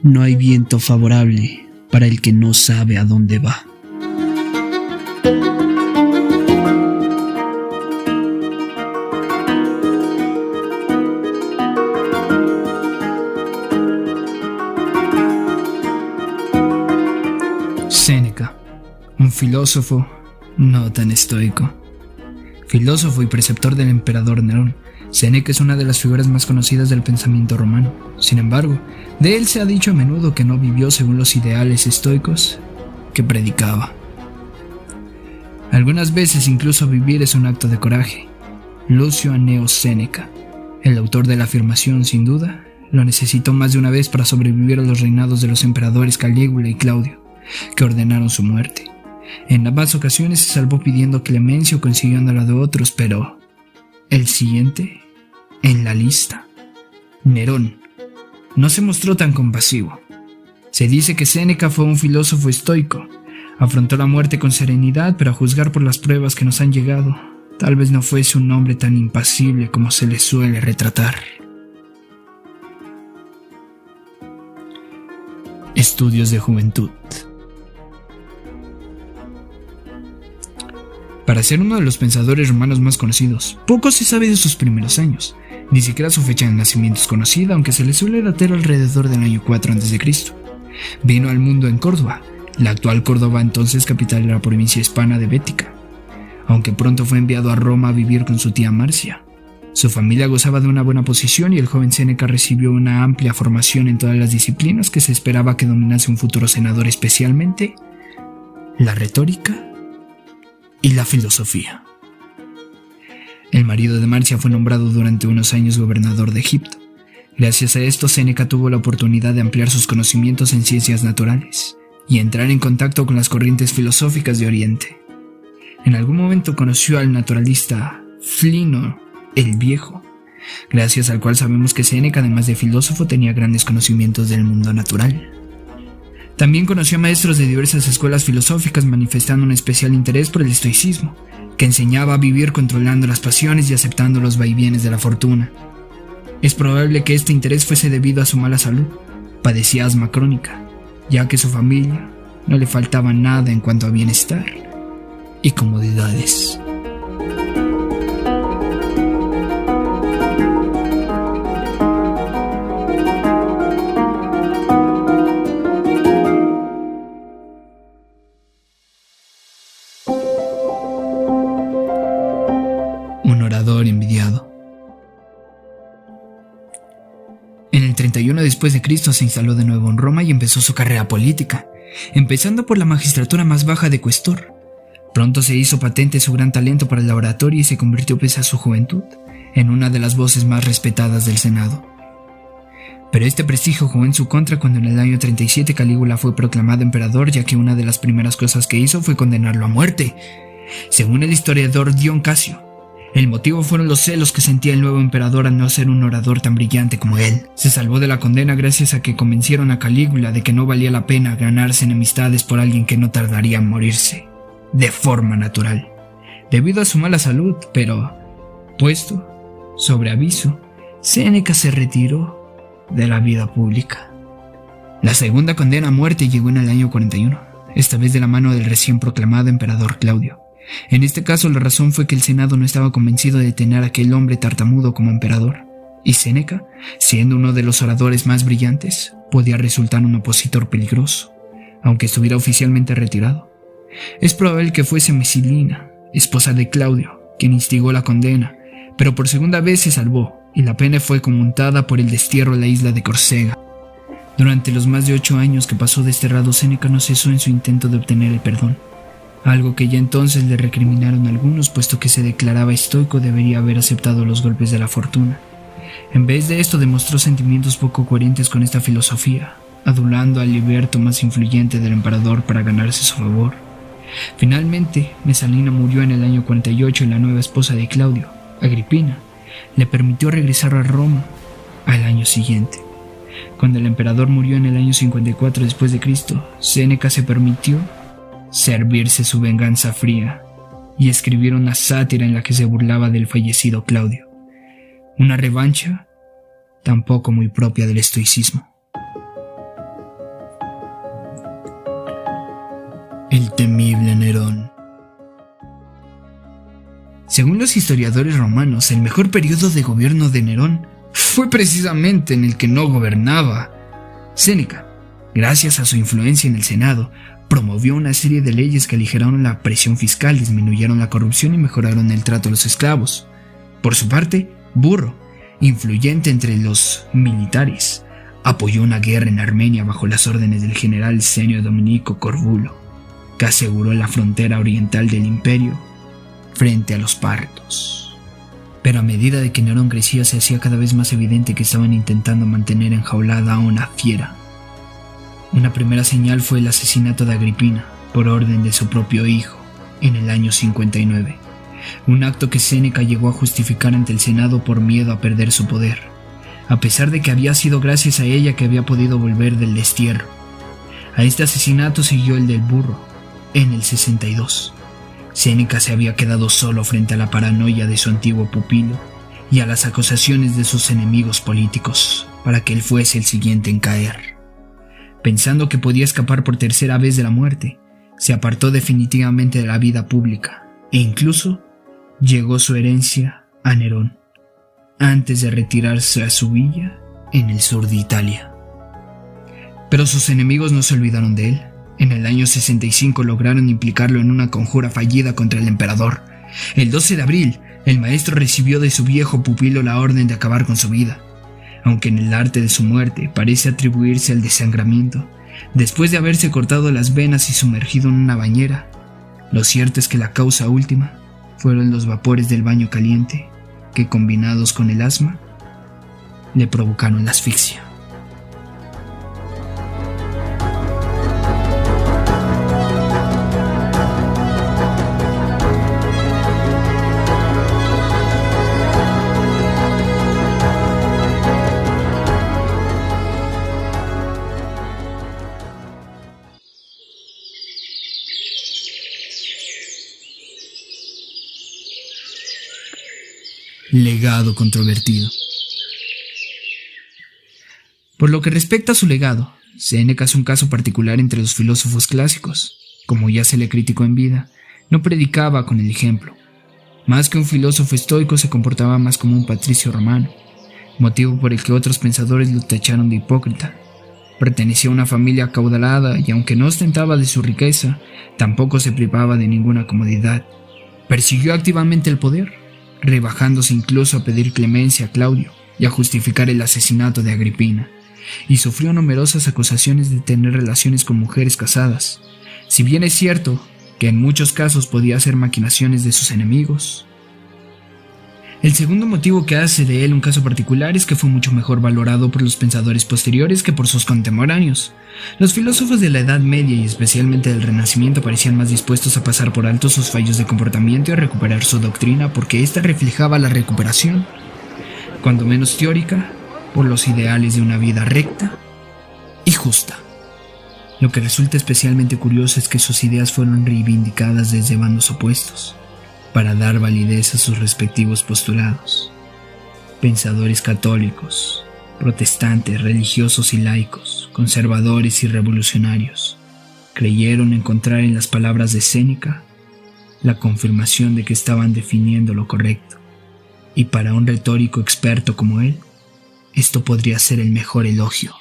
no hay viento favorable para el que no sabe a dónde va. Séneca, un filósofo no tan estoico. Filósofo y preceptor del emperador Nerón, Séneca es una de las figuras más conocidas del pensamiento romano. Sin embargo, de él se ha dicho a menudo que no vivió según los ideales estoicos que predicaba. Algunas veces incluso vivir es un acto de coraje. Lucio Anneo Séneca, el autor de la afirmación, sin duda, lo necesitó más de una vez para sobrevivir a los reinados de los emperadores Calígula y Claudio, que ordenaron su muerte. En ambas ocasiones se salvó pidiendo clemencia o consiguiendo la de otros, pero el siguiente en la lista, Nerón, no se mostró tan compasivo. Se dice que Séneca fue un filósofo estoico. Afrontó la muerte con serenidad, pero a juzgar por las pruebas que nos han llegado, tal vez no fuese un hombre tan impasible como se le suele retratar. Estudios de juventud. Para ser uno de los pensadores romanos más conocidos, poco se sabe de sus primeros años. Ni siquiera su fecha de nacimiento es conocida, aunque se le suele datar alrededor del año 4 a.C. Vino al mundo en Córdoba, la actual Córdoba, entonces capital de la provincia hispana de Bética, aunque pronto fue enviado a Roma a vivir con su tía Marcia. Su familia gozaba de una buena posición y el joven Séneca recibió una amplia formación en todas las disciplinas que se esperaba que dominase un futuro senador, especialmente la retórica y la filosofía. El marido de Marcia fue nombrado durante unos años gobernador de Egipto. Gracias a esto, Séneca tuvo la oportunidad de ampliar sus conocimientos en ciencias naturales y entrar en contacto con las corrientes filosóficas de Oriente. En algún momento conoció al naturalista Plinio el Viejo, gracias al cual sabemos que Séneca, además de filósofo, tenía grandes conocimientos del mundo natural. También conoció a maestros de diversas escuelas filosóficas, manifestando un especial interés por el estoicismo, que enseñaba a vivir controlando las pasiones y aceptando los vaivienes de la fortuna. Es probable que este interés fuese debido a su mala salud. Padecía asma crónica, ya que a su familia no le faltaba nada en cuanto a bienestar y comodidades. Un orador envidiado. En el 31 después de Cristo se instaló de nuevo en Roma y empezó su carrera política, empezando por la magistratura más baja de cuestor. Pronto se hizo patente su gran talento para la oratoria y se convirtió, pese a su juventud, en una de las voces más respetadas del Senado. Pero este prestigio jugó en su contra cuando en el año 37 Calígula fue proclamado emperador, ya que una de las primeras cosas que hizo fue condenarlo a muerte. Según el historiador Dion Casio, el motivo fueron los celos que sentía el nuevo emperador al no ser un orador tan brillante como él. Se salvó de la condena gracias a que convencieron a Calígula de que no valía la pena ganarse enemistades por alguien que no tardaría en morirse de forma natural, debido a su mala salud, pero, puesto sobre aviso, Séneca se retiró de la vida pública. La segunda condena a muerte llegó en el año 41, esta vez de la mano del recién proclamado emperador Claudio. En este caso la razón fue que el Senado no estaba convencido de tener a aquel hombre tartamudo como emperador, y Séneca, siendo uno de los oradores más brillantes, podía resultar un opositor peligroso, aunque estuviera oficialmente retirado. Es probable que fuese Mesilina, esposa de Claudio, quien instigó la condena, pero por segunda vez se salvó, y la pena fue conmutada por el destierro a la isla de Córcega. Durante los más de 8 años que pasó desterrado, Séneca no cesó en su intento de obtener el perdón, algo que ya entonces le recriminaron algunos, puesto que se declaraba estoico, debería haber aceptado los golpes de la fortuna. En vez de esto demostró sentimientos poco coherentes con esta filosofía, adulando al liberto más influyente del emperador para ganarse su favor. Finalmente, Mesalina murió en el año 48 y la nueva esposa de Claudio, Agripina, le permitió regresar a Roma al año siguiente. Cuando el emperador murió en el año 54 después de Cristo, Séneca se permitió servirse su venganza fría y escribir una sátira en la que se burlaba del fallecido Claudio. Una revancha tampoco muy propia del estoicismo. temible Nerón. Según los historiadores romanos, el mejor periodo de gobierno de Nerón fue precisamente en el que no gobernaba. Séneca, gracias a su influencia en el Senado, promovió una serie de leyes que aligeraron la presión fiscal, disminuyeron la corrupción y mejoraron el trato a los esclavos. Por su parte, Burro, influyente entre los militares, apoyó una guerra en Armenia bajo las órdenes del general Senio Dominico Corbulo, que aseguró la frontera oriental del imperio frente a los partos. Pero a medida de que Nerón crecía, se hacía cada vez más evidente que estaban intentando mantener enjaulada a una fiera. Una primera señal fue el asesinato de Agripina, por orden de su propio hijo, en el año 59, un acto que Séneca llegó a justificar ante el Senado por miedo a perder su poder, a pesar de que había sido gracias a ella que había podido volver del destierro. A este asesinato siguió el del Burro, en el 62. Séneca se había quedado solo frente a la paranoia de su antiguo pupilo y a las acusaciones de sus enemigos políticos para que él fuese el siguiente en caer. Pensando que podía escapar por tercera vez de la muerte, se apartó definitivamente de la vida pública e incluso llegó su herencia a Nerón, antes de retirarse a su villa en el sur de Italia. Pero sus enemigos no se olvidaron de él. En el año 65 lograron implicarlo en una conjura fallida contra el emperador. El 12 de abril, el maestro recibió de su viejo pupilo la orden de acabar con su vida. Aunque en el arte de su muerte parece atribuirse al desangramiento, después de haberse cortado las venas y sumergido en una bañera, lo cierto es que la causa última fueron los vapores del baño caliente, que combinados con el asma, le provocaron la asfixia. Legado controvertido. Por lo que respecta a su legado, Séneca es un caso particular entre los filósofos clásicos. Como ya se le criticó en vida, no predicaba con el ejemplo. Más que un filósofo estoico, se comportaba más como un patricio romano, motivo por el que otros pensadores lo tacharon de hipócrita. Pertenecía a una familia acaudalada y aunque no ostentaba de su riqueza, tampoco se privaba de ninguna comodidad. Persiguió activamente el poder, rebajándose incluso a pedir clemencia a Claudio y a justificar el asesinato de Agripina, y sufrió numerosas acusaciones de tener relaciones con mujeres casadas. Si bien es cierto que en muchos casos podía hacer maquinaciones de sus enemigos, el segundo motivo que hace de él un caso particular es que fue mucho mejor valorado por los pensadores posteriores que por sus contemporáneos. Los filósofos de la Edad Media y especialmente del Renacimiento parecían más dispuestos a pasar por alto sus fallos de comportamiento y a recuperar su doctrina porque ésta reflejaba la recuperación, cuando menos teórica, por los ideales de una vida recta y justa. Lo que resulta especialmente curioso es que sus ideas fueron reivindicadas desde bandos opuestos, para dar validez a sus respectivos postulados. Pensadores católicos, protestantes, religiosos y laicos, conservadores y revolucionarios, creyeron encontrar en las palabras de Séneca la confirmación de que estaban definiendo lo correcto, y para un retórico experto como él, esto podría ser el mejor elogio.